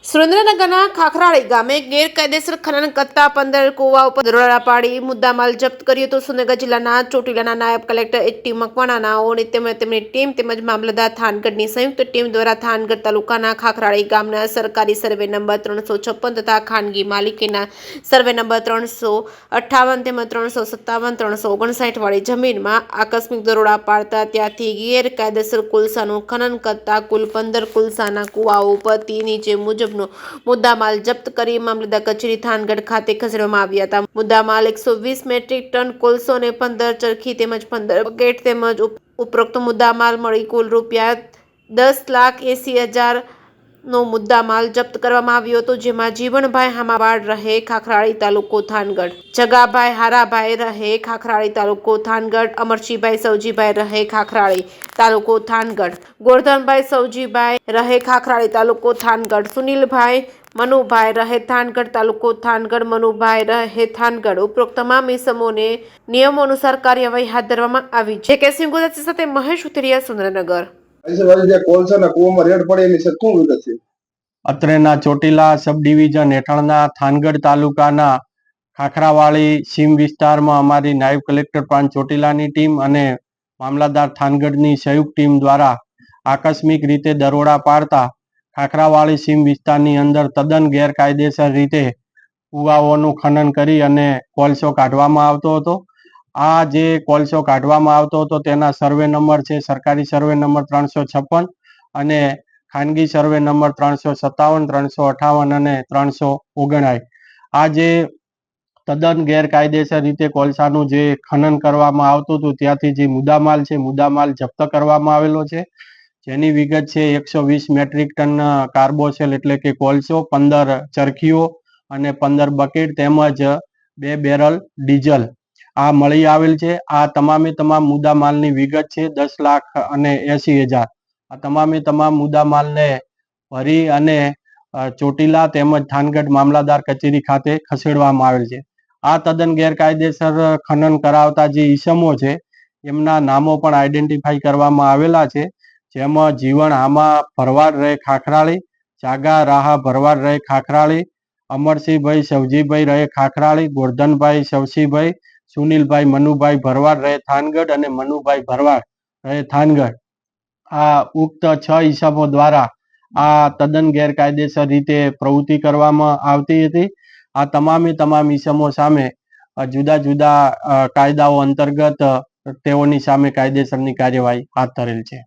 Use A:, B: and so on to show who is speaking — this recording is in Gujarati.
A: સુરેન્દ્રનગરના ખાખરાળી ગામે ગેરકાયદેસર ખનન કરતા 15 કુવા ઉપર દરોડા પાડી મુદ્દામાલ જપ્ત કર્યો હતો. સુરેન્દ્રનગર જિલ્લાના ચોટીલાના નાયબ કલેક્ટર એચ.ટી. મકવાણાની તેમની ટીમ તેમજ મામલતદાર થાનગઢની સંયુક્ત ટીમ દ્વારા થાનગઢ તાલુકાના ખાખરાળી ગામના સરકારી સર્વે નંબર 356 તથા ખાનગી માલિકીના સર્વે નંબર 358 તેમજ 357, 359 વાળી જમીનમાં આકસ્મિક દરોડા પાડતા ત્યાંથી ગેરકાયદેસર કોલસાનું ખનન કરતા કુલ 15 કોલસાના કુવાઓ ઉપરથી નીચે મુજબ મુદ્દામાલ જપ્ત કરી મામલતદાર કચેરી થાનગઢ ખાતે ખસેડવામાં આવ્યા હતા. મુદ્દામાલ 120 મેટ્રિક ટન કોલસો અને 15 ચરખી તેમજ 15 બકેટ તેમજ ઉપરોક્ત મુદ્દામાલ મળી કુલ ₹10,80,000 નો મુદ્દામાલ જપ્ત કરવામાં આવ્યો હતો. જેમાં જીવણભાઈ હામાવાડ રહે ખાખરાળી તાલુકો થાનગઢ, જગાભાઈ હારાભાઈ રહે ખાખરાળી તાલુકો થાનગઢ, અમરશીભાઈ સવજીભાઈ રહે ખાખરાળી તાલુકો થાનગઢ, ગોરધનભાઈ સવજીભાઈ રહે ખાખરાળી તાલુકો થાનગઢ, સુનિલભાઈ મનુભાઈ રહે થાનગઢ તાલુકો થાનગઢ, મનુભાઈ રહે થાનગઢ ઉપરોક્ત તમામ ઇસમોને નિયમો અનુસાર કાર્યવાહી હાથ ધરવામાં આવી છે. કેસી ગુજરાતી સાથે મહેશ ઉતરિયા, સુરેન્દ્રનગર.
B: અત્રેના ચોટીલા સબ ડિવિઝન હેઠળના થાનગઢ તાલુકાના ખાખરાવાળી સીમ વિસ્તારમાં અમારી નાયબ કલેક્ટર પ્રાંત ચોટીલાની ટીમ અને મામલતદાર થાનગઢની સંયુક્ત ટીમ દ્વારા આકસ્મિક રીતે દરોડા પાડતા ખાખરાવાળી સીમ વિસ્તારની અંદર તદ્દન ગેરકાયદેસર રીતે કુવાઓનું ખનન કરી અને કોલસો કાઢવામાં આવતો હતો. આ જે કોલસો કાઢવામાં આવતો હતો તેના સર્વે નંબર છે સરકારી સર્વે નંબર 356 અને ખાનગી સર્વે નંબર 357, 358 અને 359. આ જે તદ્દન ગેરકાયદેસર રીતે કોલસાનું જે ખનન કરવામાં આવતું હતું ત્યાંથી જે મુદ્દામાલ છે મુદ્દામાલ જપ્ત કરવામાં આવેલો છે. જેની વિગત છે 120 મેટ્રિક ટન કાર્બોસેલ એટલે કે કોલસો, 15 ચરખીઓ અને 15 બકેટ તેમજ 2 બેરલ ડીઝલ આ મળી આવેલ છે. આ તમામે તમામ મુદ્દામાલની વિગત છે 10,80,000. આ તમામે તમામ મુદ્દામાલને ભરી અને ચોટીલા તેમજ થાનગઢ મામલતદાર કચેરી ખાતે ખસેડવામાં આવેલ છે. આ તદ્દન ગેરકાયદેસર ખનન કરાવતા જે ઈસમો છે એમના નામો પણ આઈડેન્ટિફાઈ કરવામાં આવેલા છે. જેમાં જીવણ હામા ભરવાડ રહે ખાખરાળી, જાગા રાહા ભરવાડ રહે ખાખરાળી, અમરસિંહભાઈ સવજીભાઈ રહે ખાખરાળી, ગોરધનભાઈ સવસીભાઈ, સુનિલભાઈ મનુભાઈ ભરવાડ રહે થાનગઢ અને મનુભાઈ ભરવાડ રહે થાનગઢ. આ ઉક્ત 6 ઈસમો દ્વારા આ તદ્દન ગેરકાયદેસર રીતે પ્રવૃત્તિ કરવામાં આવતી હતી. આ તમામે તમામ ઈસમો સામે જુદા જુદા કાયદાઓ અંતર્ગત તેઓની સામે કાયદેસરની કાર્યવાહી હાથ ધરેલ છે.